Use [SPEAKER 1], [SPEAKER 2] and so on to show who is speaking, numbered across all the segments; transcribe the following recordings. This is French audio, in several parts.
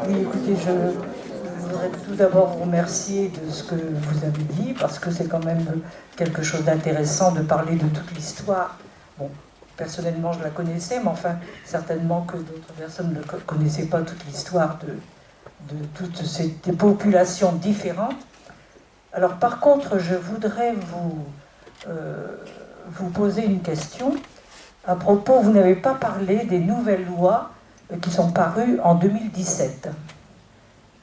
[SPEAKER 1] Oui, écoutez, je voudrais tout d'abord vous remercier de ce que vous avez dit, parce que c'est quand même quelque chose d'intéressant de parler de toute l'histoire. Bon, personnellement, je la connaissais, mais enfin, certainement que d'autres personnes ne connaissaient pas toute l'histoire de toutes ces des populations différentes. Alors, par contre, je voudrais vous poser une question. À propos, vous n'avez pas parlé des nouvelles lois qui sont parues en 2017.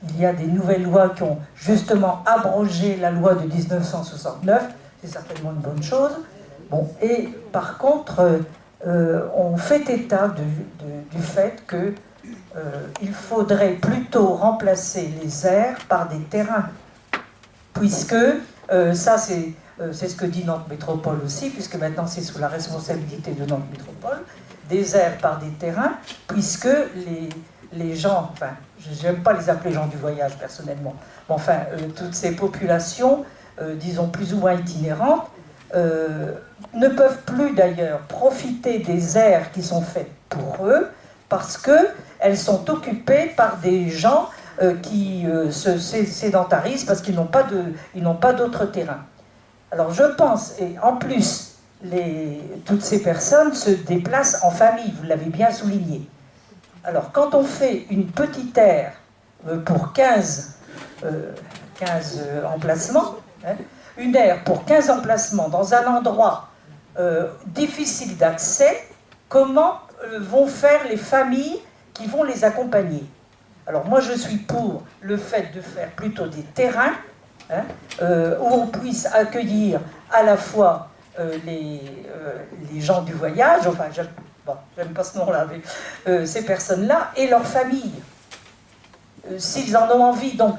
[SPEAKER 1] Il y a des nouvelles lois qui ont justement abrogé la loi de 1969, c'est certainement une bonne chose. Bon, et par contre, on fait état du fait qu'il faudrait plutôt remplacer les aires par des terrains, puisque ça c'est ce que dit Nantes Métropole aussi, puisque maintenant c'est sous la responsabilité de Nantes Métropole, des aires par des terrains, puisque les gens, enfin, je n'aime pas les appeler gens du voyage personnellement, mais enfin, toutes ces populations, disons plus ou moins itinérantes, ne peuvent plus d'ailleurs profiter des aires qui sont faites pour eux, parce qu'elles sont occupées par des gens qui se sédentarisent parce qu'ils n'ont pas d'autre terrain. Alors je pense, et en plus, toutes ces personnes se déplacent en famille, vous l'avez bien souligné. Alors quand on fait une petite aire pour 15 emplacements, hein, une aire pour 15 emplacements dans un endroit difficile d'accès, comment vont faire les familles qui vont les accompagner? Alors moi je suis pour le fait de faire plutôt des terrains, hein, où on puisse accueillir à la fois les gens du voyage, enfin j'aime pas ce nom-là, mais ces personnes-là et leurs familles, s'ils en ont envie. Donc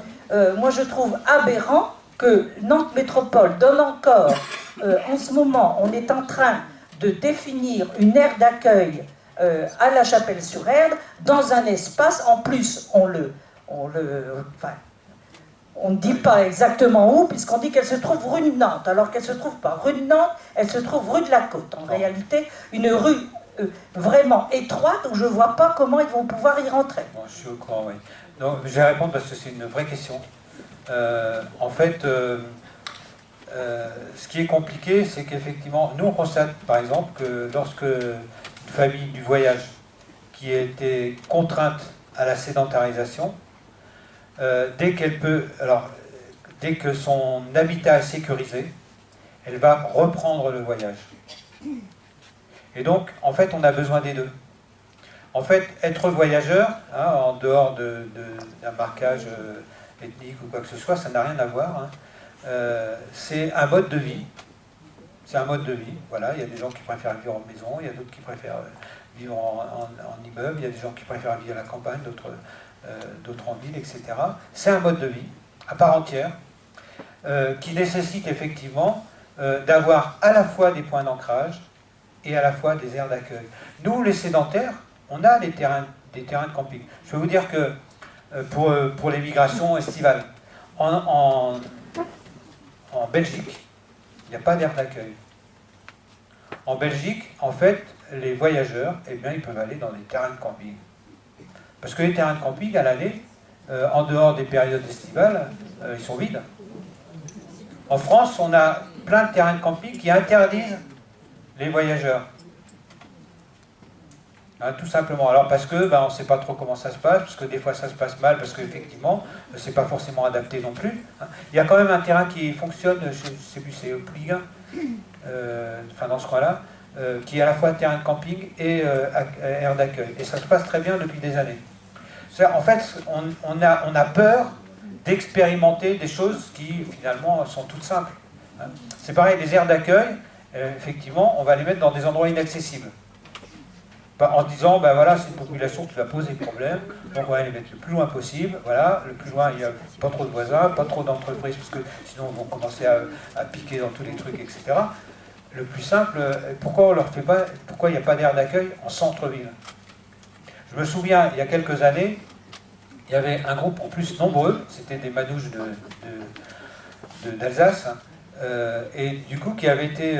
[SPEAKER 1] moi je trouve aberrant que Nantes Métropole donne encore, en ce moment, on est en train de définir une aire d'accueil à La Chapelle-sur-Erdre, dans un espace, en plus, on ne dit pas exactement où, puisqu'on dit qu'elle se trouve rue de Nantes, alors qu'elle ne se trouve pas rue de Nantes, elle se trouve rue de la Côte. En réalité, une rue vraiment étroite, où je ne vois pas comment ils vont pouvoir y rentrer.
[SPEAKER 2] Bon, je suis au courant, oui. Donc, je vais répondre parce que c'est une vraie question. En fait, ce qui est compliqué, c'est qu'effectivement, nous on constate par exemple que lorsque une famille du voyage qui était contrainte à la sédentarisation, dès qu'elle peut, alors dès que son habitat est sécurisé, elle va reprendre le voyage. Et donc, en fait, on a besoin des deux. En fait, être voyageur, hein, en dehors d'un marquage ethnique ou quoi que ce soit, ça n'a rien à voir. Hein. C'est un mode de vie. C'est un mode de vie. Voilà, il y a des gens qui préfèrent vivre en maison, il y a d'autres qui préfèrent vivre en immeuble, il y a des gens qui préfèrent vivre à la campagne, d'autres en ville, etc. C'est un mode de vie à part entière qui nécessite effectivement d'avoir à la fois des points d'ancrage et à la fois des aires d'accueil. Nous, les sédentaires, on a des terrains de camping. Je peux vous dire que pour les migrations estivales, en Belgique, il n'y a pas d'aire d'accueil. En Belgique, en fait, les voyageurs, eh bien, ils peuvent aller dans des terrains de camping. Parce que les terrains de camping, à l'année, en dehors des périodes estivales, ils sont vides. En France, on a plein de terrains de camping qui interdisent les voyageurs. Hein, tout simplement. Alors parce que on ne sait pas trop comment ça se passe, parce que des fois ça se passe mal, parce qu'effectivement, c'est pas forcément adapté non plus. Hein. Il y a quand même un terrain qui fonctionne, je ne sais plus, c'est Pliga, enfin dans ce coin-là, qui est à la fois terrain de camping et aire d'accueil. Et ça se passe très bien depuis des années. En fait, on a peur d'expérimenter des choses qui finalement sont toutes simples. Hein. C'est pareil, les aires d'accueil, effectivement, on va les mettre dans des endroits inaccessibles. En disant, ben voilà, c'est une population qui va poser problème, donc on va les mettre le plus loin possible, voilà, le plus loin, il n'y a pas trop de voisins, pas trop d'entreprises, parce que sinon ils vont commencer à piquer dans tous les trucs, etc. Le plus simple, pourquoi on leur fait pas, pourquoi il n'y a pas d'aire d'accueil en centre-ville? Je me souviens, il y a quelques années, il y avait un groupe en plus nombreux, c'était des manouches d'Alsace, hein, et du coup qui avait été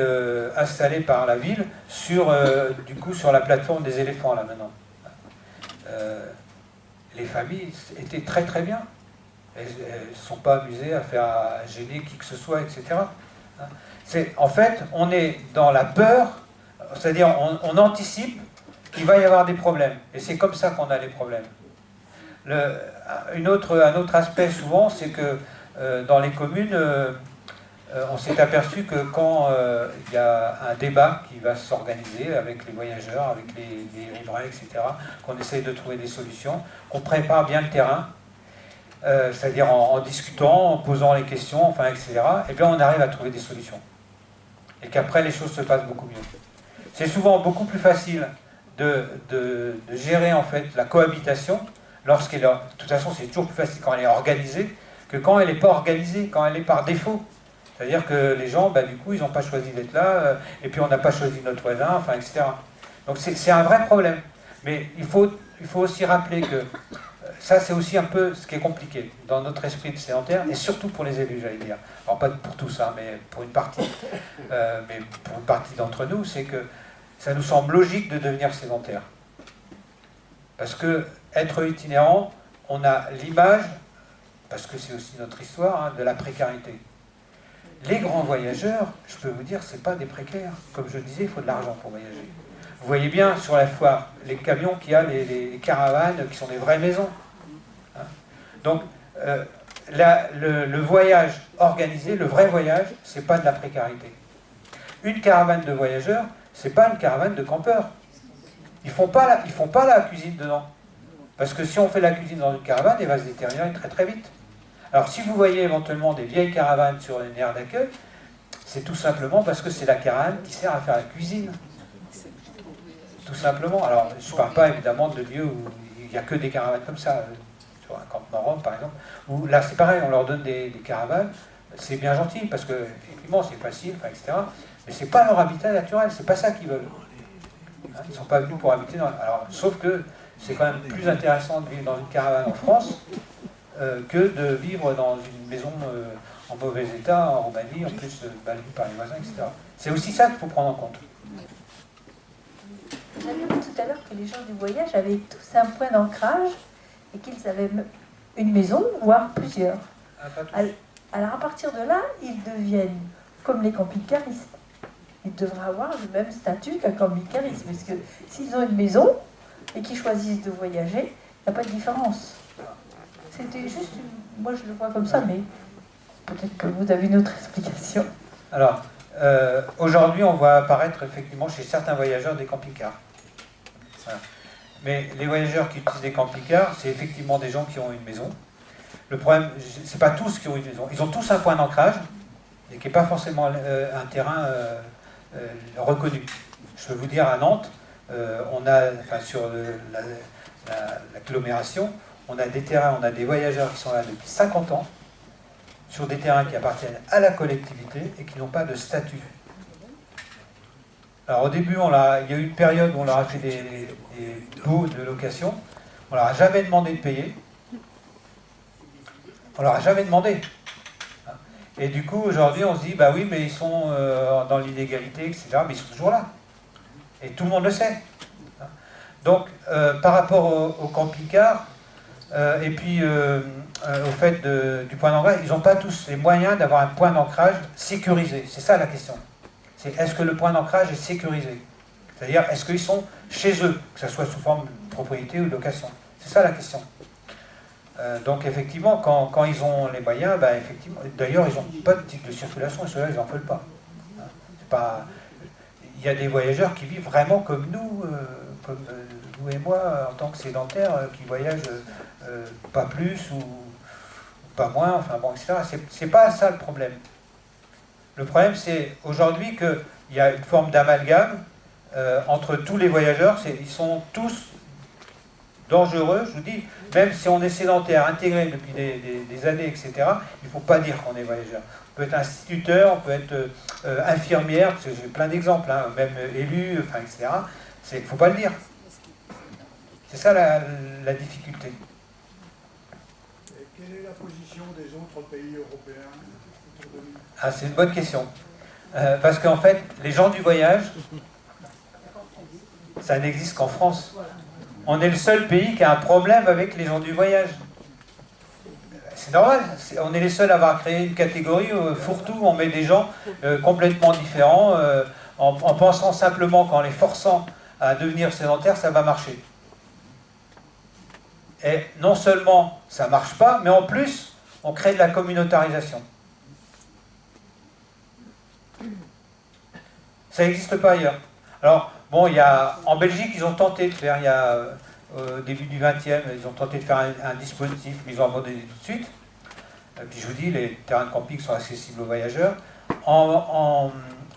[SPEAKER 2] installé par la ville sur la plateforme des éléphants là maintenant. les familles étaient très très bien. Elles ne sont pas amusées à gêner qui que ce soit, etc. En fait, on est dans la peur, c'est-à-dire on anticipe qu'il va y avoir des problèmes. Et c'est comme ça qu'on a les problèmes. Un autre aspect souvent, c'est que dans les communes, on s'est aperçu que quand il y a un débat qui va s'organiser avec les voyageurs, avec les riverains, etc., qu'on essaye de trouver des solutions, qu'on prépare bien le terrain, c'est-à-dire en discutant, en posant les questions, enfin, etc., et bien on arrive à trouver des solutions. Et qu'après les choses se passent beaucoup mieux. C'est souvent beaucoup plus facile de gérer en fait la cohabitation lorsqu'elle est... De toute façon, c'est toujours plus facile quand elle est organisée que quand elle n'est pas organisée, quand elle est par défaut. C'est-à-dire que les gens, du coup, ils n'ont pas choisi d'être là, et puis on n'a pas choisi notre voisin, enfin, etc. Donc c'est un vrai problème. Mais il faut aussi rappeler que ça, c'est aussi un peu ce qui est compliqué dans notre esprit de sédentaire, et surtout pour les élus, j'allais dire. Alors pas pour tous, hein, mais pour une partie d'entre nous, c'est que ça nous semble logique de devenir sédentaire. Parce que être itinérant, on a l'image, parce que c'est aussi notre histoire, hein, de la précarité. Les grands voyageurs, je peux vous dire, c'est pas des précaires. Comme je le disais, il faut de l'argent pour voyager. Vous voyez bien sur la foire, les camions qu'il y a, les caravanes qui sont des vraies maisons. Hein. Donc, le voyage organisé, le vrai voyage, c'est pas de la précarité. Une caravane de voyageurs, c'est pas une caravane de campeurs. Ils font pas la cuisine dedans. Parce que si on fait la cuisine dans une caravane, elle va se détériorer très très vite. Alors si vous voyez éventuellement des vieilles caravanes sur une aire d'accueil, c'est tout simplement parce que c'est la caravane qui sert à faire la cuisine. Tout simplement. Alors je ne parle pas évidemment de lieux où il n'y a que des caravanes comme ça, sur un campement Rome par exemple, où là c'est pareil, on leur donne des caravanes, c'est bien gentil parce que effectivement c'est facile, etc. Mais c'est pas leur habitat naturel, c'est pas ça qu'ils veulent. Hein, ils ne sont pas venus pour habiter dans... Alors, sauf que c'est quand même plus intéressant de vivre dans une caravane en France que de vivre dans une maison en mauvais état, en Roumanie, en plus battue par les voisins, etc. C'est aussi ça qu'il faut prendre en compte.
[SPEAKER 3] Vous avez dit tout à l'heure que les gens du voyage avaient tous un point d'ancrage et qu'ils avaient une maison, voire plusieurs. Alors à partir de là, ils deviennent comme les camping-caristes. Ils devraient avoir le même statut qu'un camping-cariste, parce que s'ils ont une maison et qu'ils choisissent de voyager, il n'y a pas de différence. C'était juste, moi je le vois comme ça, mais peut-être que vous avez une autre explication.
[SPEAKER 2] Alors, aujourd'hui, on voit apparaître effectivement chez certains voyageurs des camping-cars. Voilà. Mais les voyageurs qui utilisent des camping-cars, c'est effectivement des gens qui ont une maison. Le problème, c'est pas tous qui ont une maison. Ils ont tous un point d'ancrage, et qui n'est pas forcément un terrain reconnu. Je peux vous dire, à Nantes, on a, sur l'agglomération, on a des terrains, on a des voyageurs qui sont là depuis 50 ans, sur des terrains qui appartiennent à la collectivité et qui n'ont pas de statut. Alors au début, il y a eu une période où on leur a fait des baux de location, on leur a jamais demandé de payer, on leur a jamais demandé. Et du coup, aujourd'hui, on se dit, bah oui, mais ils sont dans l'illégalité, etc., mais ils sont toujours là. Et tout le monde le sait. Donc, par rapport au camping-car, et puis au fait du point d'ancrage, ils n'ont pas tous les moyens d'avoir un point d'ancrage sécurisé. C'est ça la question. C'est est-ce que le point d'ancrage est sécurisé? C'est-à-dire, est-ce qu'ils sont chez eux, que ce soit sous forme de propriété ou de location? C'est ça la question. Donc effectivement, quand ils ont les moyens, effectivement, d'ailleurs, ils n'ont pas de titre de circulation, et ceux-là, ils n'en veulent pas. Il y a des voyageurs qui vivent vraiment comme nous, vous et moi, en tant que sédentaires, qui voyagent pas plus ou pas moins, enfin bon, etc. C'est pas ça le problème. Le problème, c'est aujourd'hui qu'il y a une forme d'amalgame entre tous les voyageurs. Ils sont tous dangereux, je vous dis, même si on est sédentaire, intégré depuis des années, etc., il ne faut pas dire qu'on est voyageur. On peut être instituteur, on peut être infirmière, parce que j'ai plein d'exemples, hein, même élu, enfin, etc. Il ne faut pas le dire. C'est ça la difficulté.
[SPEAKER 4] Et quelle est la position des autres pays européens autour de nous?
[SPEAKER 2] Ah, c'est une bonne question. Parce qu'en fait, les gens du voyage, ça n'existe qu'en France. On est le seul pays qui a un problème avec les gens du voyage. C'est normal, on est les seuls à avoir créé une catégorie fourre-tout, on met des gens complètement différents, en pensant simplement qu'en les forçant à devenir sédentaires, ça va marcher. Et non seulement ça ne marche pas, mais en plus, on crée de la communautarisation. Ça n'existe pas ailleurs. Alors, bon, en Belgique, ils ont tenté de faire, au début du XXe, ils ont tenté de faire un dispositif, mais ils ont abandonné tout de suite. Et puis je vous dis, les terrains de camping sont accessibles aux voyageurs. En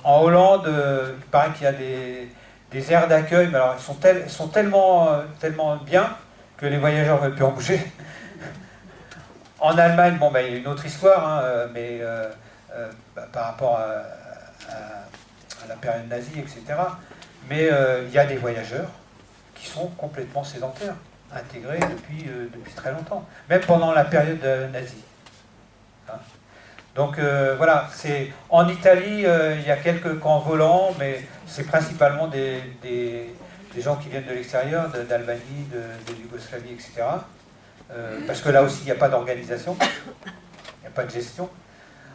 [SPEAKER 2] Hollande, il paraît qu'il y a des aires d'accueil, mais alors ils sont tellement bien que les voyageurs ne veulent plus en bouger. En Allemagne, bon, il y a une autre histoire, hein, mais par rapport à la période nazie, etc. Mais il y a des voyageurs qui sont complètement sédentaires, intégrés depuis très longtemps, même pendant la période nazie. Hein. Donc voilà, en Italie, il y a quelques camps volants, mais c'est principalement des gens qui viennent de l'extérieur, d'Albanie, de Yougoslavie, etc. Parce que là aussi, il n'y a pas d'organisation, il n'y a pas de gestion.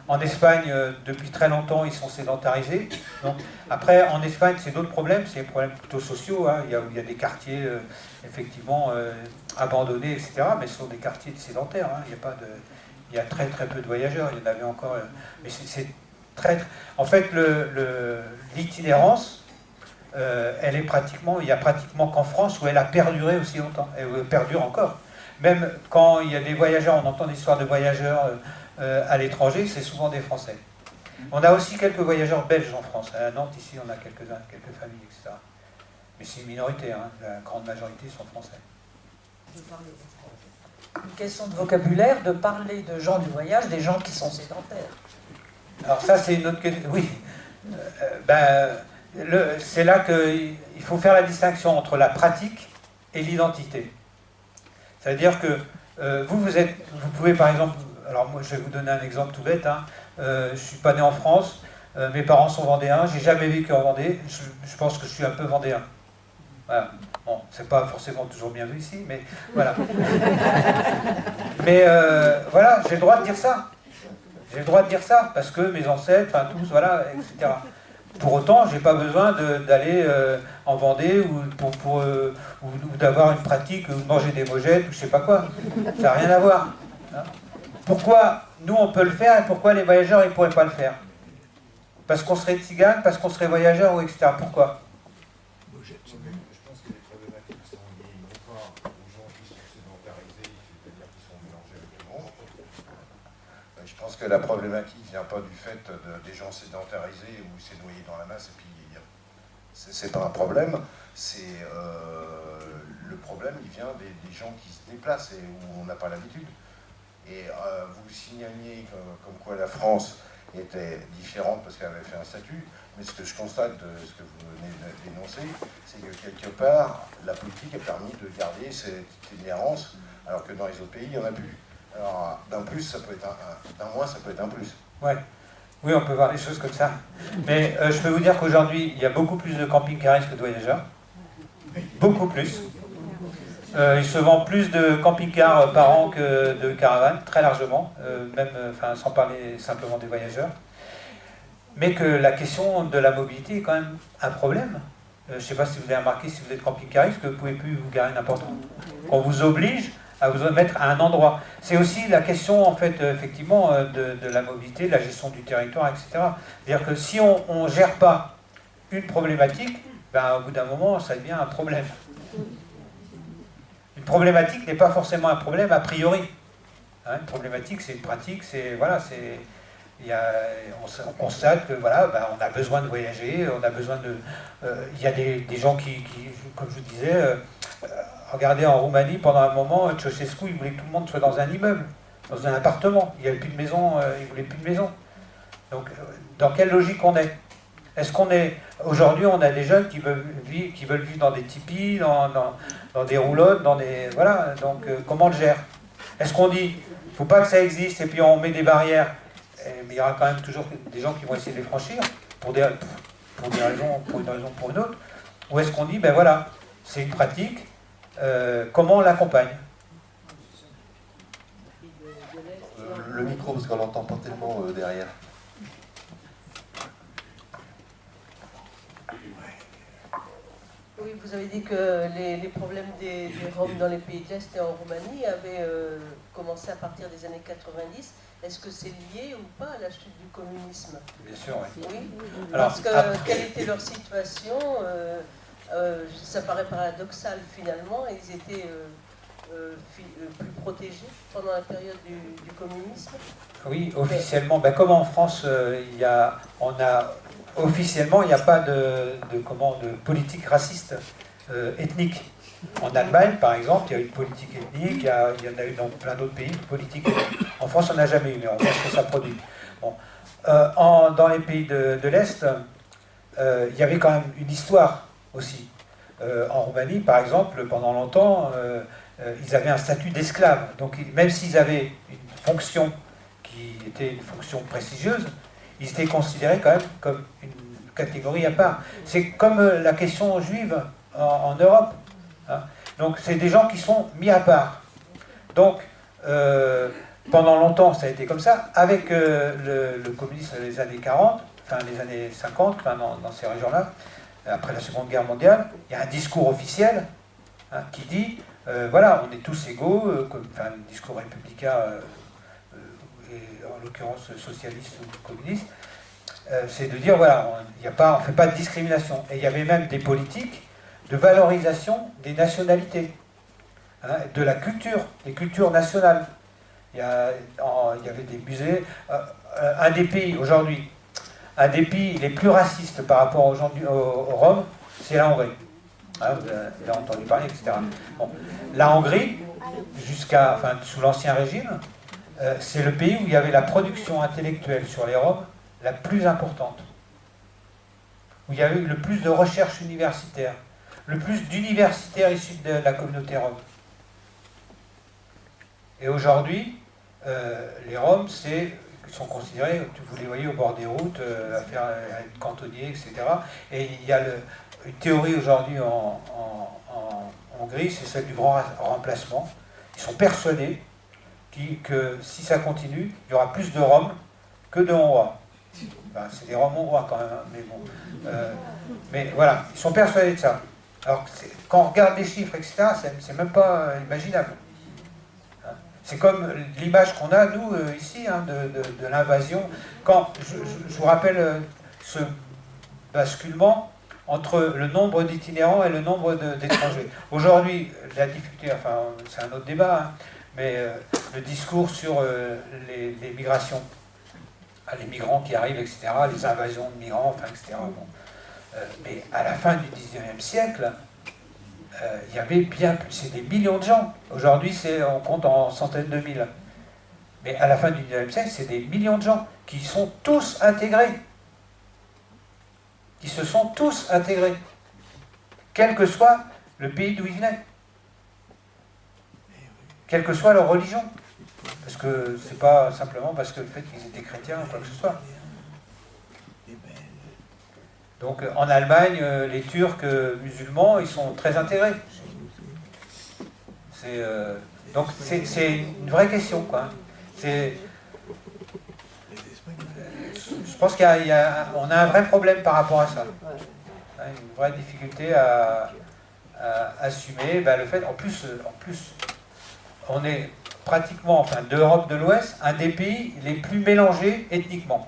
[SPEAKER 2] En Espagne, depuis très longtemps, ils sont sédentarisés. Donc, après, en Espagne, c'est d'autres problèmes, c'est des problèmes plutôt sociaux. Hein. Il y a des quartiers, effectivement, abandonnés, etc. Mais ce sont des quartiers sédentaires. Hein. Il y a très très peu de voyageurs. Il y en avait encore. Mais c'est très. En fait, l'itinérance, elle est pratiquement. Il n'y a pratiquement qu'en France où elle a perduré aussi longtemps. Elle perdure encore. Même quand il y a des voyageurs, on entend des histoires de voyageurs. À l'étranger, c'est souvent des Français. On a aussi quelques voyageurs belges en France. À Nantes, ici, on a quelques familles, etc. Mais c'est une minorité, hein. La grande majorité sont français.
[SPEAKER 1] Une question de vocabulaire, de parler de gens du voyage, des gens qui sont sédentaires.
[SPEAKER 2] Alors ça, c'est une autre question. Oui. C'est là qu'il faut faire la distinction entre la pratique et l'identité. C'est-à-dire que vous pouvez par exemple... Alors moi, je vais vous donner un exemple tout bête. Hein. Je ne suis pas né en France, mes parents sont vendéens, j'ai jamais vécu en Vendée, je pense que je suis un peu vendéen. Voilà. Bon, c'est pas forcément toujours bien vu ici, mais voilà. Mais voilà, j'ai le droit de dire ça. J'ai le droit de dire ça, parce que mes ancêtres, enfin tous, voilà, etc. Pour autant, je n'ai pas besoin d'aller en Vendée ou d'avoir une pratique, ou de manger des mogettes, ou je ne sais pas quoi. Ça n'a rien à voir. Hein. Pourquoi nous on peut le faire et pourquoi les voyageurs ils ne pourraient pas le faire? Parce qu'on serait tzigane, parce qu'on serait voyageur, ou etc. Pourquoi?
[SPEAKER 5] Je pense que les problématiques sont liées non pas aux gens qui sont sédentarisés, c'est-à-dire qui sont mélangés avec le monde. Je pense que la problématique ne vient pas du fait des gens sédentarisés où c'est noyé dans la masse et puis c'est pas un problème. Le problème il vient des gens qui se déplacent et où on n'a pas l'habitude. Et vous signaliez comme quoi la France était différente parce qu'elle avait fait un statut, mais ce que je constate de ce que vous venez de dénoncer, c'est que quelque part, la politique a permis de garder cette itinérance, alors que dans les autres pays, il n'y en a plus. Alors, d'un plus, ça peut être d'un moins, ça peut être un plus.
[SPEAKER 2] Ouais. Oui, on peut voir les choses comme ça. Mais je peux vous dire qu'aujourd'hui, il y a beaucoup plus de camping-caristes que de voyageurs. Beaucoup plus. Il se vend plus de camping-cars par an que de caravanes, très largement, sans parler simplement des voyageurs. Mais que la question de la mobilité est quand même un problème. Je ne sais pas si vous avez remarqué, si vous êtes camping-cariste, que vous ne pouvez plus vous garer n'importe où. On vous oblige à vous mettre à un endroit. C'est aussi la question, en fait, effectivement, de la mobilité, de la gestion du territoire, etc. C'est-à-dire que si on ne gère pas une problématique, au bout d'un moment, ça devient un problème. Une problématique n'est pas forcément un problème a priori. Hein, une problématique, c'est une pratique, on constate que voilà, on a besoin de voyager, on a besoin de. Il y a des gens qui, comme je vous disais, regardez en Roumanie, pendant un moment, Ceausescu, il voulait que tout le monde soit dans un immeuble, dans un appartement. Il n'y avait plus de maison, il voulait plus de maison. Donc, dans quelle logique on est? Est-ce qu'on est... Aujourd'hui, on a des jeunes qui veulent vivre dans des tipis, dans des roulottes, dans des... Voilà, donc comment on le gère? Est-ce qu'on dit, il ne faut pas que ça existe, et puis on met des barrières, mais il y aura quand même toujours des gens qui vont essayer de les franchir, pour une raison ou pour une autre? Ou est-ce qu'on dit, voilà, c'est une pratique, comment on l'accompagne?
[SPEAKER 6] Le micro, parce qu'on n'entend pas tellement derrière.
[SPEAKER 7] Oui, vous avez dit que les problèmes des Roms dans les pays de l'Est et en Roumanie avaient commencé à partir des années 90. Est-ce que c'est lié ou pas à la chute du communisme?
[SPEAKER 2] Bien sûr, oui.
[SPEAKER 7] Oui,
[SPEAKER 2] Alors,
[SPEAKER 7] parce que quelle était leur situation? Ça paraît paradoxal finalement, ils étaient plus protégés pendant la période du communisme.
[SPEAKER 2] Oui, officiellement, ben, comme en France, officiellement, il n'y a pas de politique raciste ethnique. En Allemagne, par exemple, il y a une politique ethnique, il y en a eu dans plein d'autres pays, une politique ethnique. En France, on n'a jamais eu, mais on pense que ça produit. Bon. Dans les pays de l'Est, il y avait quand même une histoire aussi. En Roumanie, par exemple, pendant longtemps, ils avaient un statut d'esclave. Donc, même s'ils avaient une fonction qui était une fonction prestigieuse, ils étaient considérés quand même comme une catégorie à part. C'est comme la question juive en Europe. Hein. Donc, c'est des gens qui sont mis à part. Donc, pendant longtemps, ça a été comme ça. Avec le communisme des années 40, enfin les années 50, enfin, dans ces régions-là, après la Seconde Guerre mondiale, il y a un discours officiel qui dit voilà, on est tous égaux, un discours républicain, et en l'occurrence socialiste ou communiste, c'est de dire voilà, on ne fait pas de discrimination. Et il y avait même des politiques de valorisation des nationalités, de la culture, des cultures nationales. Il y avait des musées. Un des pays aujourd'hui, un des pays les plus racistes par rapport aux Roms, c'est la Hongrie. Vous avez entendu parler, etc. Bon. La Hongrie, sous l'Ancien Régime, c'est le pays où il y avait la production intellectuelle sur les Roms la plus importante. Où il y avait eu le plus de recherches universitaires, le plus d'universitaires issus de la communauté Rome. Et aujourd'hui, les Roms, sont considérés, vous les voyez au bord des routes, à être cantonniers, etc. Et il y a une théorie aujourd'hui en Hongrie, c'est celle du grand remplacement. Ils sont persuadés que si ça continue, il y aura plus de Roms que de Hongrois. Enfin, c'est des Roms hongrois quand même, hein, mais bon. Mais voilà, ils sont persuadés de ça. Alors, quand on regarde les chiffres, etc., c'est même pas imaginable. C'est comme l'image qu'on a, nous, ici, de l'invasion. Quand je vous rappelle ce basculement entre le nombre d'itinérants et le nombre d'étrangers. Aujourd'hui, la difficulté, enfin, c'est un autre débat, hein, mais le discours sur les migrations, les migrants qui arrivent, etc., les invasions de migrants, enfin, etc. Bon. Mais à la fin du XIXe siècle, il y avait bien plus, c'est des millions de gens. Aujourd'hui, on compte en centaines de mille. Mais à la fin du XIXe siècle, c'est des millions de gens qui sont tous intégrés. Qui se sont tous intégrés. Quel que soit le pays d'où ils venaient. Quelle que soit leur religion. Parce que c'est pas simplement parce que le fait qu'ils étaient chrétiens ou quoi que ce soit. Donc en Allemagne, les Turcs musulmans, ils sont très intégrés. Donc c'est une vraie question, quoi. Je pense qu'on a un vrai problème par rapport à ça. Une vraie difficulté à assumer le fait. En plus, on est pratiquement, d'Europe de l'Ouest, un des pays les plus mélangés ethniquement.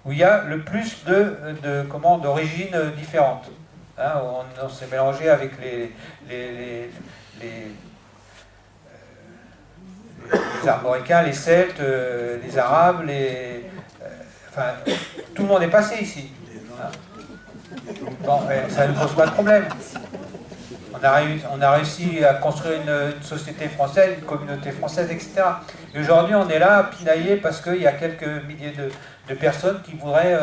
[SPEAKER 2] Où il y a le plus d'origines différentes. On s'est mélangé avec les Armoricains, les Celtes, les Arabes, tout le monde est passé ici. Bon, ça ne pose pas de problème. On a réussi à construire une société française, une communauté française, etc. Et aujourd'hui, on est là à pinailler parce qu'il y a quelques milliers de personnes qui voudraient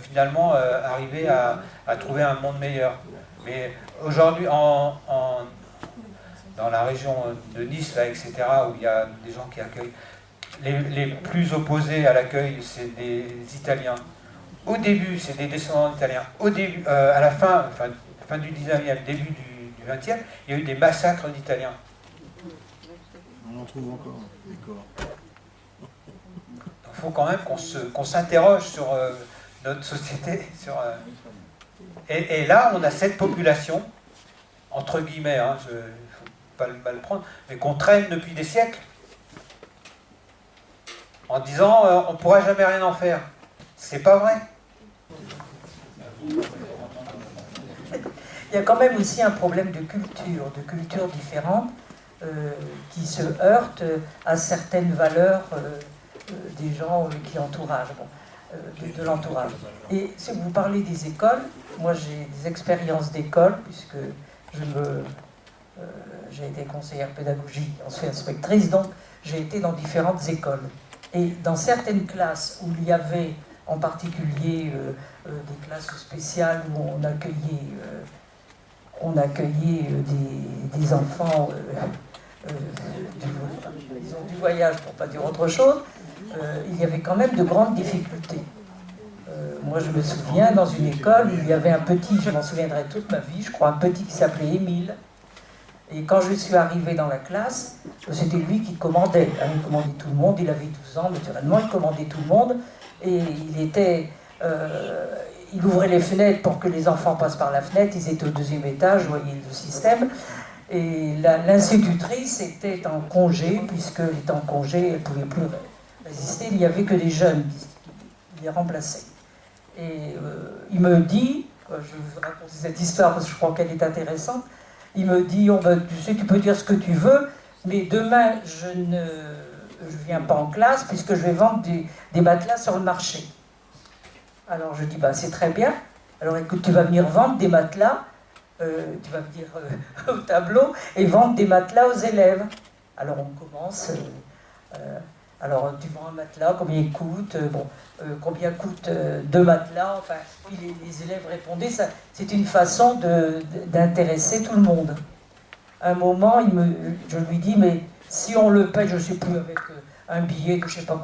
[SPEAKER 2] finalement arriver à trouver un monde meilleur. Mais aujourd'hui, dans la région de Nice, là, etc., où il y a des gens qui accueillent, les plus opposés à l'accueil, c'est des Italiens. Au début, c'est des descendants d'Italiens. À la fin fin du 19e, début du 20e, il y a eu des massacres d'Italiens.
[SPEAKER 4] On en trouve encore des corps.
[SPEAKER 2] Il faut quand même qu'on s'interroge sur notre société. Et là, on a cette population, entre guillemets, hein, il ne faut pas le mal prendre, mais qu'on traîne depuis des siècles, en disant on ne pourra jamais rien en faire. C'est pas vrai.
[SPEAKER 1] Il y a quand même aussi un problème de culture différentes qui se heurtent à certaines valeurs des gens qui entourent, de l'entourage. Et si vous parlez des écoles, moi j'ai des expériences d'école, puisque j'ai été conseillère pédagogique, ensuite inspectrice, donc j'ai été dans différentes écoles. Et dans certaines classes où il y avait en particulier des classes spéciales où on accueillait des enfants du voyage, pour ne pas dire autre chose, il y avait quand même de grandes difficultés. Moi, je me souviens, dans une école où il y avait un petit, je m'en souviendrai toute ma vie, je crois, un petit qui s'appelait Émile. Et quand je suis arrivée dans la classe, c'était lui qui commandait. Il commandait tout le monde, il avait 12 ans, naturellement, il commandait tout le monde. Et il ouvrait les fenêtres pour que les enfants passent par la fenêtre, ils étaient au 2e étage, vous voyez le système. Et l'institutrice était en congé, puisqu'elle était en congé, elle ne pouvait plus résister, il n'y avait que des jeunes qui les remplaçaient. Et il me dit, je vais vous raconter cette histoire parce que je crois qu'elle est intéressante, il me dit, tu sais, tu peux dire ce que tu veux, mais demain, je ne viens pas en classe puisque je vais vendre des matelas sur le marché. Alors je dis, c'est très bien. Alors écoute, tu vas venir vendre des matelas, tu vas venir au tableau et vendre des matelas aux élèves. Alors on commence, alors tu vends un matelas, combien il coûte, combien coûte 2 matelas, enfin, puis les élèves répondaient, c'est une façon d'intéresser tout le monde. À un moment, je lui dis, mais si on le paye, je ne sais plus, avec un billet de je ne sais pas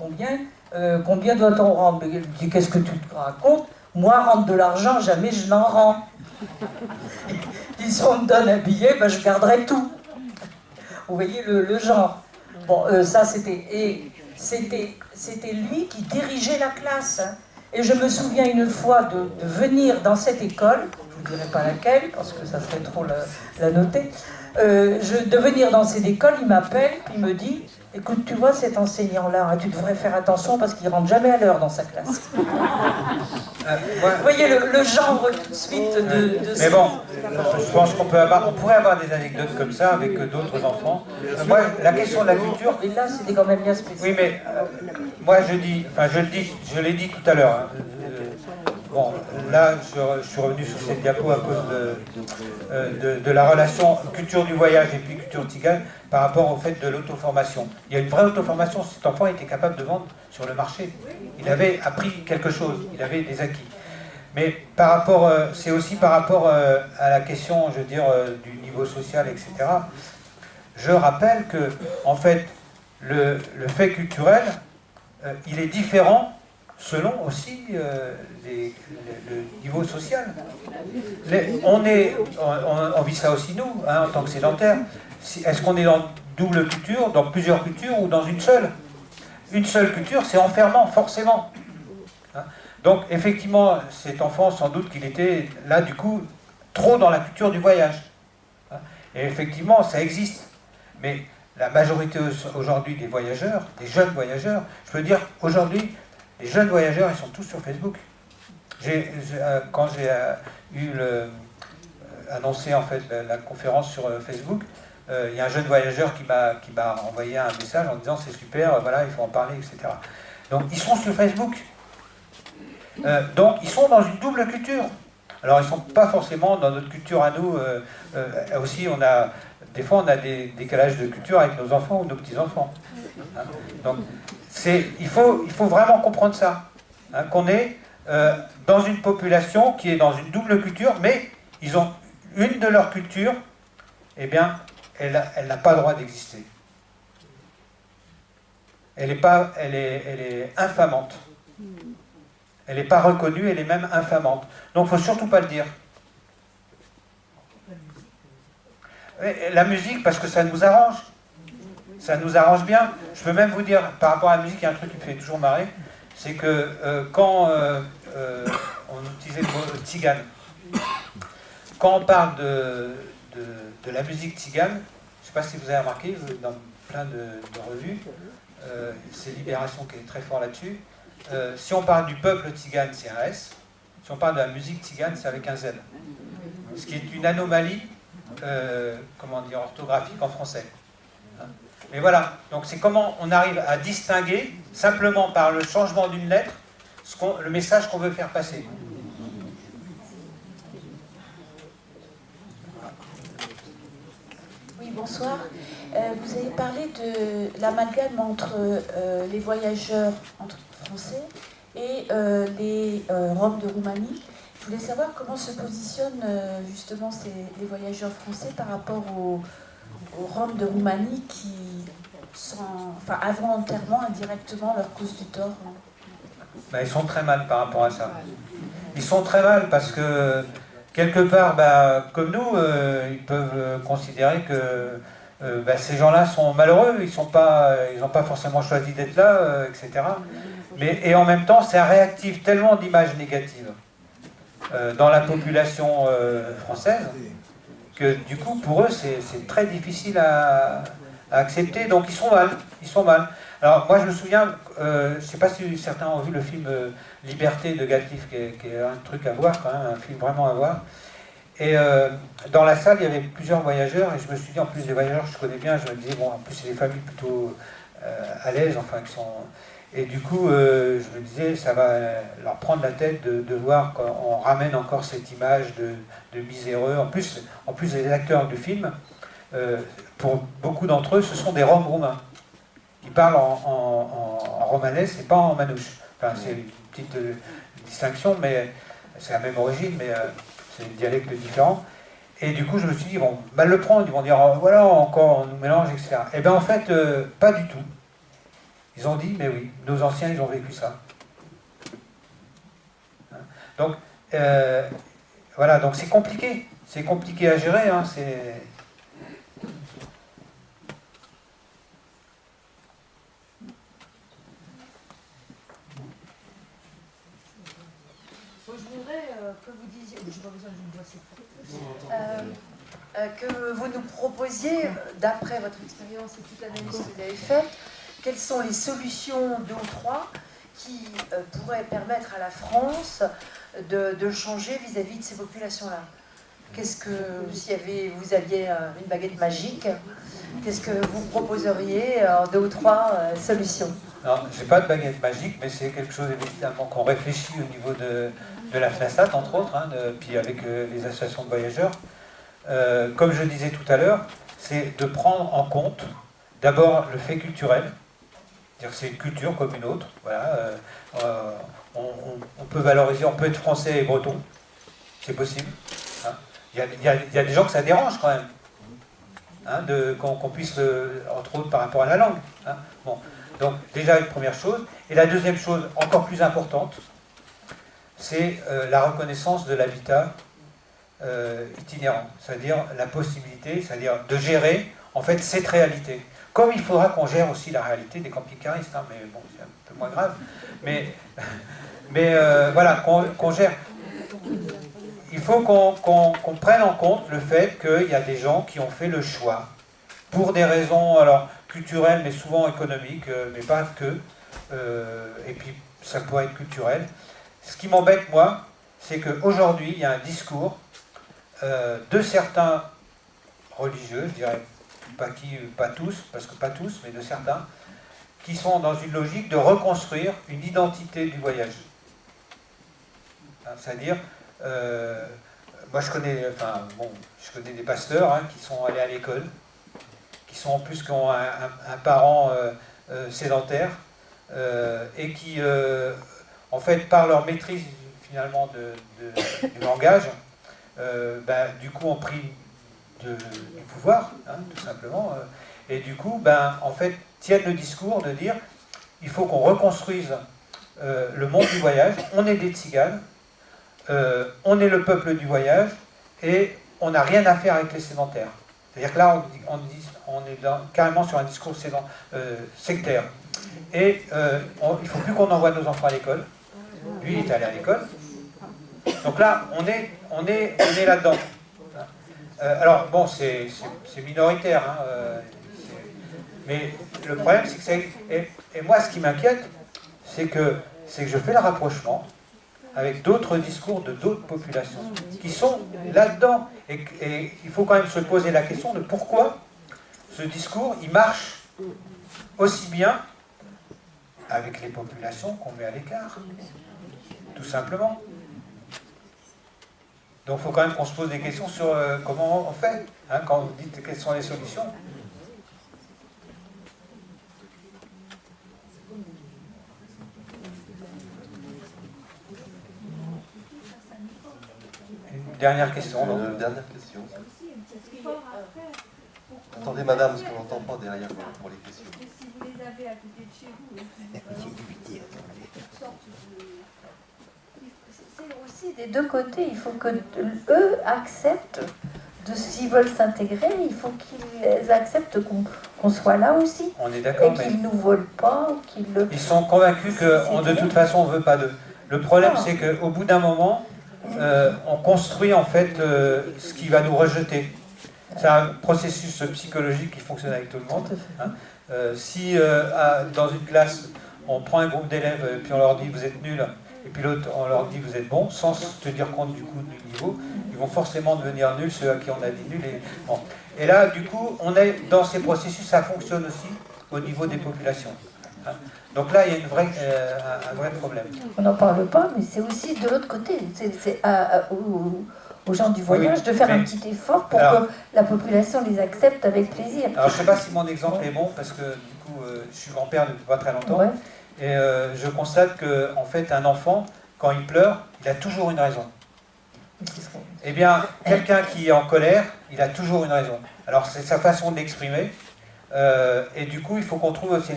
[SPEAKER 1] combien doit-on rendre? Il me dit, qu'est-ce que tu te racontes? Moi, rendre de l'argent, jamais je n'en rends. Si on me donne un billet, je garderai tout. Vous voyez le genre. Bon, ça c'était... Et c'était lui qui dirigeait la classe. Hein. Et je me souviens une fois de venir dans cette école, je ne vous dirai pas laquelle, parce que ça serait trop la noter, de venir dans cette école, il m'appelle, puis il me dit, écoute, tu vois cet enseignant-là, hein, tu devrais faire attention parce qu'il ne rentre jamais à l'heure dans sa classe. Vous voyez le genre tout de suite de
[SPEAKER 2] mais bon, je pense qu'on pourrait avoir des anecdotes comme ça avec d'autres enfants. Moi, la question de la culture...
[SPEAKER 1] Et là, c'était quand même bien spécial.
[SPEAKER 2] Oui, mais moi je l'ai dit tout à l'heure. Hein, bon, là, je suis revenu sur cette diapo à cause de la relation culture du voyage et puis culture tzigane par rapport au fait de l'auto-formation. Il y a une vraie auto-formation, cet enfant était capable de vendre sur le marché. Il avait appris quelque chose, il avait des acquis. Mais c'est aussi par rapport à la question, je veux dire, du niveau social, etc. Je rappelle que, en fait, le fait culturel, il est différent selon aussi le niveau social. On vit ça aussi nous, hein, en tant que sédentaires. Est-ce qu'on est dans double culture, dans plusieurs cultures ou dans une seule? Une seule culture, c'est enfermant, forcément. Hein. Donc, effectivement, cet enfant, sans doute qu'il était, là, du coup, trop dans la culture du voyage. Hein. Et effectivement, ça existe. Mais la majorité aujourd'hui des voyageurs, des jeunes voyageurs, je peux dire, aujourd'hui, les jeunes voyageurs, ils sont tous sur Facebook. Quand j'ai annoncé en fait la conférence sur Facebook, il y a un jeune voyageur qui m'a envoyé un message en disant c'est super, voilà, il faut en parler, etc. Donc ils sont sur Facebook. Donc ils sont dans une double culture. Alors ils ne sont pas forcément dans notre culture à nous. Aussi, des fois on a des décalages de culture avec nos enfants ou nos petits-enfants. Hein. Donc il faut vraiment comprendre ça. Hein, qu'on est dans une population qui est dans une double culture, mais ils ont une de leurs cultures, eh bien, elle n'a pas le droit d'exister. Elle est infamante. Elle n'est pas reconnue, elle est même infamante. Donc il ne faut surtout pas le dire. La musique, parce que ça nous arrange. Ça nous arrange bien. Je peux même vous dire, par rapport à la musique, il y a un truc qui me fait toujours marrer, c'est que quand on utilisait le mot tzigane, quand on parle de la musique tzigane, je ne sais pas si vous avez remarqué, dans plein de revues, c'est Libération qui est très fort là-dessus, si on parle du peuple tzigane, c'est un S, si on parle de la musique tzigane, c'est avec un Z. Ce qui est une anomalie, comment dire, orthographique en français. Mais voilà, donc c'est comment on arrive à distinguer, simplement par le changement d'une lettre, le message qu'on veut faire passer.
[SPEAKER 8] Oui, bonsoir. Vous avez parlé de l'amalgame entre les voyageurs français et les Roms de Roumanie. Je voulais savoir comment se positionnent justement les voyageurs français par rapport aux Roms de Roumanie qui sont, enfin, involontairement, indirectement, leur cause du tort.
[SPEAKER 2] Ben, ils sont très mal par rapport à ça. Ils sont très mal parce que, quelque part, ben, comme nous, ils peuvent considérer que ben, ces gens-là sont malheureux, ils n'ont pas forcément choisi d'être là, etc. Et en même temps, ça réactive tellement d'images négatives dans la population française que du coup, pour eux, c'est très difficile à accepter. Donc, ils sont mal. Ils sont mal. Alors, moi, je me souviens, je ne sais pas si certains ont vu le film Liberté de Galtif, qui est un truc à voir, quand même, un film vraiment à voir. Et dans la salle, il y avait plusieurs voyageurs, et je me suis dit, en plus des voyageurs, je connais bien, je me disais, bon, en plus, c'est des familles plutôt à l'aise, enfin, qui sont... Et du coup, je me disais, ça va leur prendre la tête de voir qu'on ramène encore cette image de miséreux. En plus, les acteurs du film, pour beaucoup d'entre eux, ce sont des Roms roumains. Ils parlent en romanais, c'est pas en manouche. Enfin, c'est une petite distinction, mais c'est la même origine, mais c'est un dialecte différent. Et du coup, je me suis dit, ils vont mal le prendre, ils vont dire, oh, voilà, encore, on nous mélange, etc. Et bien, en fait, pas du tout. Ils ont dit, mais oui, nos anciens, ils ont vécu ça. Donc, voilà, donc c'est compliqué. C'est compliqué à gérer, hein, c'est...
[SPEAKER 3] Je voudrais que vous disiez, je n'ai pas besoin d'une voix, que vous nous proposiez, d'après votre expérience et toute l'analyse que vous avez faite, quelles sont les solutions, 2 ou 3, qui pourraient permettre à la France de changer vis-à-vis de ces populations-là. Qu'est-ce que, si vous aviez une baguette magique, qu'est-ce que vous proposeriez en 2 ou 3 solutions?
[SPEAKER 2] Non, je n'ai pas de baguette magique, mais c'est quelque chose évidemment qu'on réfléchit au niveau de la FNASAT, entre autres, hein, puis avec les associations de voyageurs. Comme je disais tout à l'heure, c'est de prendre en compte d'abord le fait culturel, c'est-à-dire que c'est une culture comme une autre. Voilà, on peut valoriser, on peut être français et breton, c'est possible. Hein. Il y a des gens que ça dérange quand même, hein, qu'on puisse, entre autres par rapport à la langue. Hein. Bon. Donc déjà une première chose. Et la deuxième chose, encore plus importante, c'est la reconnaissance de l'habitat itinérant, c'est-à-dire la possibilité, c'est-à-dire de gérer en fait cette réalité. Comme il faudra qu'on gère aussi la réalité des camping-caristes, hein, mais bon, c'est un peu moins grave. Mais voilà, qu'on gère. Il faut qu'on prenne en compte le fait qu'il y a des gens qui ont fait le choix, pour des raisons alors, culturelles, mais souvent économiques, mais pas que, et puis ça pourrait être culturel. Ce qui m'embête, moi, c'est qu'aujourd'hui, il y a un discours de certains religieux, je dirais, pas tous, parce que pas tous, mais de certains, qui sont dans une logique de reconstruire une identité du voyage. Hein, c'est-à-dire, moi je connais des pasteurs hein, qui sont allés à l'école, qui ont un parent sédentaire, et qui, en fait, par leur maîtrise finalement du langage, du coup ont pris du pouvoir, hein, tout simplement, et du coup, en fait, tiennent le discours de dire il faut qu'on reconstruise le monde du voyage, on est des tziganes, on est le peuple du voyage, et on n'a rien à faire avec les sédentaires. C'est-à-dire que là, on est carrément sur un discours sectaire. Et il ne faut plus qu'on envoie nos enfants à l'école. Lui, il est allé à l'école. Donc là, on est là-dedans. Alors, bon, c'est minoritaire, hein, mais le problème, c'est que ça... Et moi, ce qui m'inquiète, c'est que je fais le rapprochement avec d'autres discours de d'autres populations qui sont là-dedans. Et il faut quand même se poser la question de pourquoi ce discours, il marche aussi bien avec les populations qu'on met à l'écart. Tout simplement. Donc il faut quand même qu'on se pose des questions sur comment on fait, hein, quand vous dites quelles sont les solutions. Une dernière question, non ?
[SPEAKER 6] Dernière question. Attendez, madame, parce qu'on n'entend pas derrière pour les questions.
[SPEAKER 9] Si vous les avez à côté de chez vous,
[SPEAKER 3] c'est aussi des deux côtés. Il faut que eux acceptent, s'ils veulent s'intégrer, il faut qu'ils acceptent qu'on soit là aussi.
[SPEAKER 2] On est d'accord,
[SPEAKER 3] et qu'ils ne nous volent pas.
[SPEAKER 2] Ils sont convaincus que de toute façon on ne veut pas d'eux. Le problème, c'est qu'au bout d'un moment, on construit en fait ce qui va nous rejeter. C'est un processus psychologique qui fonctionne avec tout le monde. Hein. Si dans une classe, on prend un groupe d'élèves et puis on leur dit vous êtes nuls, et puis l'autre on leur dit vous êtes bons, sans se tenir compte du coup du niveau, ils vont forcément devenir nuls, ceux à qui on a dit nuls. Bon. Et là, du coup, on est dans ces processus, ça fonctionne aussi au niveau des populations. Hein. Donc là, il y a un vrai problème.
[SPEAKER 3] On n'en parle pas, mais c'est aussi de l'autre côté. C'est aux gens du voyage de faire un petit effort pour que la population les accepte avec plaisir.
[SPEAKER 2] Alors je ne sais pas si mon exemple est bon, parce que du coup, je suis grand-père depuis pas très longtemps, et je constate que en fait, un enfant, quand il pleure, il a toujours une raison. Eh bien, quelqu'un qui est en colère, il a toujours une raison. Alors c'est sa façon d'exprimer, et du coup, il faut qu'on trouve aussi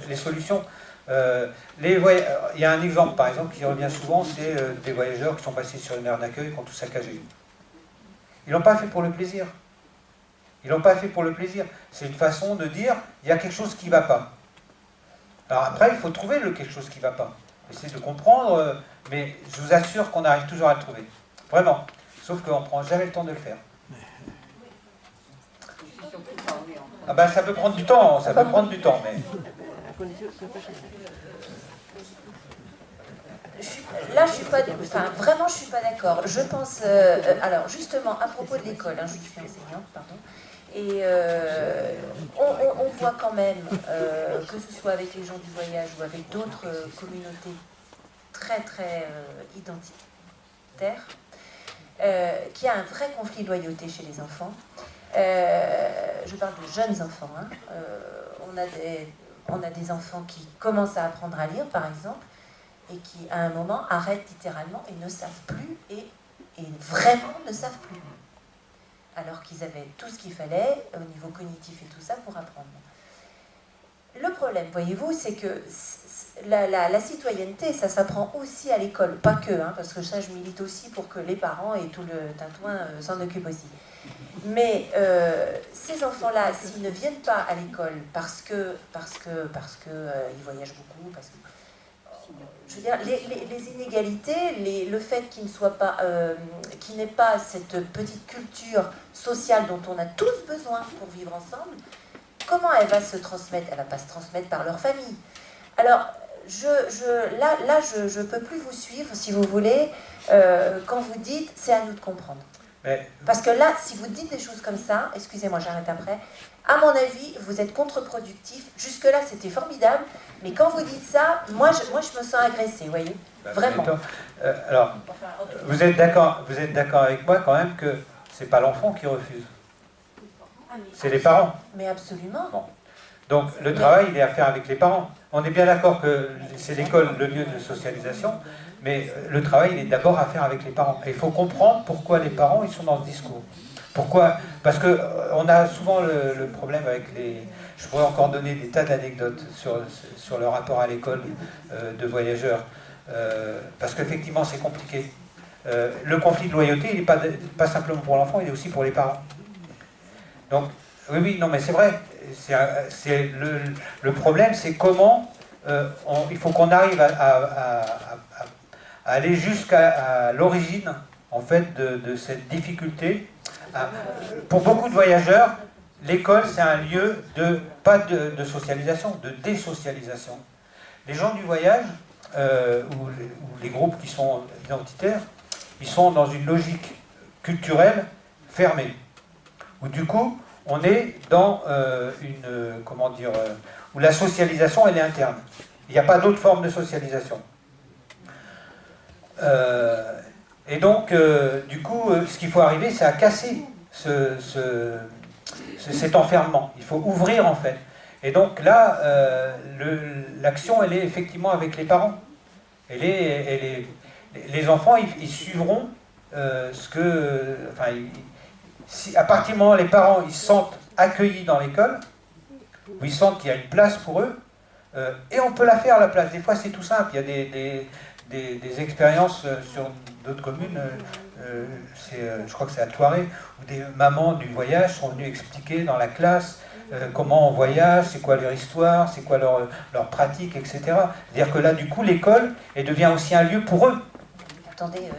[SPEAKER 2] les solutions. Il y a un exemple, par exemple, qui revient souvent, c'est des voyageurs qui sont passés sur une aire d'accueil et qui ont tout saccagé. Ils ne l'ont pas fait pour le plaisir. Ils ne l'ont pas fait pour le plaisir. C'est une façon de dire, il y a quelque chose qui ne va pas. Alors après, il faut trouver quelque chose qui ne va pas. Essayer de comprendre, mais je vous assure qu'on arrive toujours à le trouver. Vraiment. Sauf qu'on ne prend jamais le temps de le faire. Ah ben, ça peut prendre du temps, mais...
[SPEAKER 8] Là, je suis pas, vraiment, je suis pas d'accord. Je pense, alors justement, à propos de l'école, je suis enseignante, pardon, et on voit quand même, que ce soit avec les gens du voyage ou avec d'autres communautés très très identitaires, qu'il y a un vrai conflit de loyauté chez les enfants. Je parle de jeunes enfants. On a des enfants qui commencent à apprendre à lire, par exemple, et qui, à un moment, arrêtent littéralement et ne savent plus, et vraiment ne savent plus. Alors qu'ils avaient tout ce qu'il fallait, au niveau cognitif et tout ça, pour apprendre. Le problème, voyez-vous, c'est que la citoyenneté, ça s'apprend aussi à l'école. Pas que, parce que ça, je milite aussi pour que les parents et tout le tintouin s'en occupent aussi. Mais ces enfants-là, s'ils ne viennent pas à l'école parce que ils voyagent beaucoup, parce que je veux dire, les inégalités, le fait qu'il n'ait pas cette petite culture sociale dont on a tous besoin pour vivre ensemble, comment elle va se transmettre? Elle ne va pas se transmettre par leur famille. Alors, je ne peux plus vous suivre, si vous voulez, quand vous dites « c'est à nous de comprendre ». Parce que là, si vous dites des choses comme ça, excusez-moi, j'arrête après, à mon avis, vous êtes contre-productif. Jusque-là, c'était formidable, mais quand vous dites ça, moi je me sens agressée, vous voyez, vraiment.
[SPEAKER 2] Alors, vous êtes d'accord avec moi quand même que c'est pas l'enfant qui refuse, c'est les parents.
[SPEAKER 8] Mais absolument.
[SPEAKER 2] Bon. Donc le travail, il est à faire avec les parents. On est bien d'accord que c'est l'école le lieu de socialisation, mais le travail, il est d'abord à faire avec les parents. Et il faut comprendre pourquoi les parents, ils sont dans ce discours. Pourquoi? Parce qu'on a souvent le problème avec les... Je pourrais encore donner des tas d'anecdotes sur le rapport à l'école de voyageurs, parce qu'effectivement, c'est compliqué. Le conflit de loyauté, il n'est pas simplement pour l'enfant, il est aussi pour les parents. Donc, oui, non, mais c'est vrai. Le problème, c'est comment il faut qu'on arrive à aller jusqu'à l'origine, en fait, de cette difficulté. Pour beaucoup de voyageurs, l'école, c'est un lieu pas de socialisation, de désocialisation. Les gens du voyage, ou les groupes qui sont identitaires, ils sont dans une logique culturelle fermée. Où du coup, on est dans où la socialisation, elle est interne. Il n'y a pas d'autre forme de socialisation. Et donc, du coup, ce qu'il faut arriver, c'est à casser cet enfermement. Il faut ouvrir, en fait. Et donc là, l'action, elle est effectivement avec les parents. Les enfants, ils suivront ce que... Enfin, à partir du moment où les parents ils se sentent accueillis dans l'école, où ils sentent qu'il y a une place pour eux, et on peut la faire, la place. Des fois, c'est tout simple. Il y a des expériences sur d'autres communes, je crois que c'est à Thoiré, où des mamans du voyage sont venues expliquer dans la classe comment on voyage, c'est quoi leur histoire, c'est quoi leur pratique, etc. C'est-à-dire que là, du coup, l'école, elle devient aussi un lieu pour eux.
[SPEAKER 10] Attendez,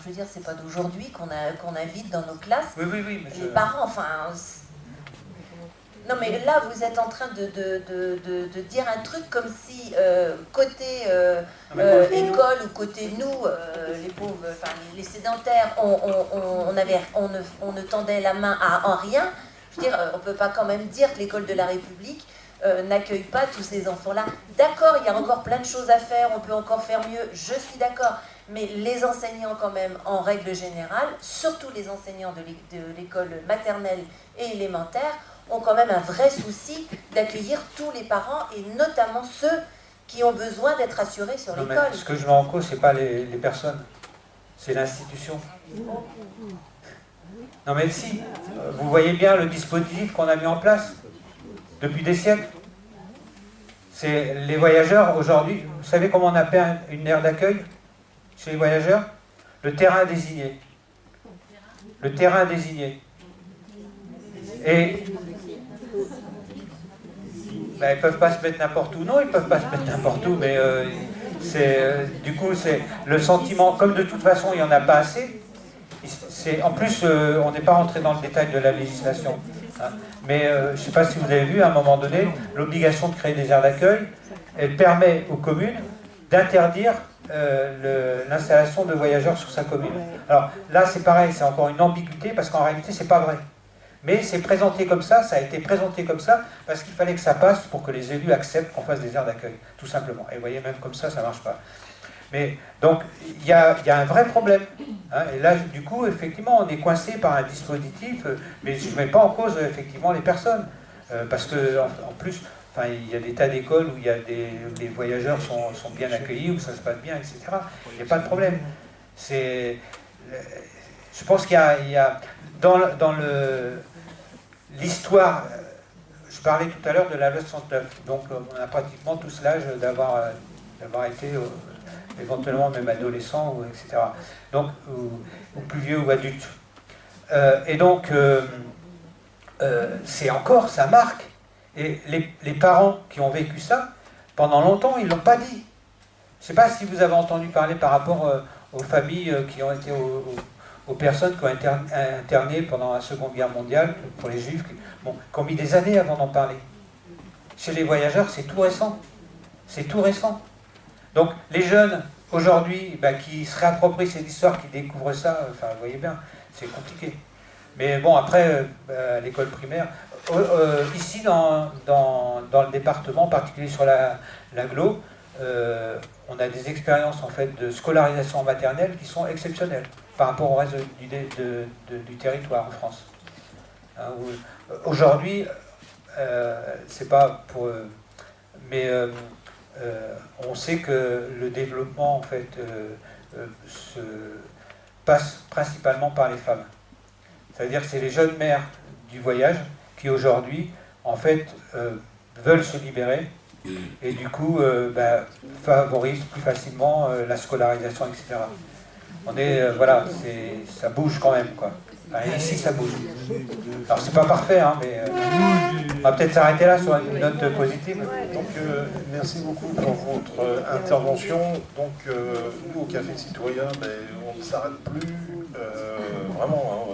[SPEAKER 10] je veux dire, c'est pas d'aujourd'hui qu'on invite dans nos classes
[SPEAKER 2] oui,
[SPEAKER 10] les parents, non mais là vous êtes en train de dire un truc comme si côté école ou côté nous, les pauvres, les sédentaires, on ne tendait la main en rien. Je veux dire, on peut pas quand même dire que l'école de la République n'accueille pas tous ces enfants-là. D'accord, il y a encore plein de choses à faire, on peut encore faire mieux, je suis d'accord. Mais les enseignants quand même, en règle générale, surtout les enseignants de l'école maternelle et élémentaire, ont quand même un vrai souci d'accueillir tous les parents et notamment ceux qui ont besoin d'être assurés sur l'école.
[SPEAKER 2] Ce que je mets en cause, c'est pas les personnes, c'est l'institution. Non mais si, vous voyez bien le dispositif qu'on a mis en place depuis des siècles. C'est les voyageurs aujourd'hui, vous savez comment on appelle une aire d'accueil chez les voyageurs? Le terrain désigné. Le terrain désigné. Et ils ne peuvent pas se mettre n'importe où. Non, ils ne peuvent pas se mettre n'importe où, mais du coup, c'est le sentiment, comme de toute façon, il n'y en a pas assez. En plus, on n'est pas rentré dans le détail de la législation. Hein. Mais je ne sais pas si vous avez vu, à un moment donné, l'obligation de créer des aires d'accueil, elle permet aux communes d'interdire l'installation de voyageurs sur sa commune. Alors là, c'est pareil, c'est encore une ambiguïté, parce qu'en réalité, c'est pas vrai. Mais c'est présenté comme ça a été présenté comme ça, parce qu'il fallait que ça passe pour que les élus acceptent qu'on fasse des aires d'accueil, tout simplement. Et vous voyez, même comme ça ne marche pas. Mais donc, il y a un vrai problème. Hein, et là, du coup, effectivement, on est coincé par un dispositif, mais je ne mets pas en cause, effectivement, les personnes. Parce que, en plus, il y a des tas d'écoles où les voyageurs sont bien accueillis, où ça se passe bien, etc. Il n'y a pas de problème. Je pense qu'il y a dans l'histoire, je parlais tout à l'heure de la loi 69, donc on a pratiquement tous l'âge d'avoir été éventuellement même adolescent, etc. Donc, ou plus vieux ou adulte. Et donc, c'est encore, ça marque. Et les parents qui ont vécu ça, pendant longtemps, ils ne l'ont pas dit. Je ne sais pas si vous avez entendu parler par rapport aux familles qui ont été aux personnes qui ont été internées pendant la Seconde Guerre mondiale, pour les Juifs, qui ont mis des années avant d'en parler. Chez les voyageurs, c'est tout récent. C'est tout récent. Donc, les jeunes, aujourd'hui, qui se réapproprient cette histoire, qui découvrent ça, vous voyez bien, c'est compliqué. Mais bon, après, à l'école primaire, ici, dans le département, en particulier sur l'Agglo, on a des expériences en fait de scolarisation maternelle qui sont exceptionnelles par rapport au reste du territoire en France. Hein, aujourd'hui, c'est pas pour... mais on sait que le développement en fait se passe principalement par les femmes. C'est-à-dire que c'est les jeunes mères du voyage qui aujourd'hui en fait veulent se libérer et du coup favorisent plus facilement la scolarisation, etc. On est, voilà, ça bouge quand même, quoi. Enfin, ici, ça bouge. Alors, c'est pas parfait, hein, mais on va peut-être s'arrêter là sur une note positive.
[SPEAKER 6] Donc, merci beaucoup pour votre intervention. Donc, nous, au Café Citoyen, ben, on ne s'arrête plus. Vraiment, hein,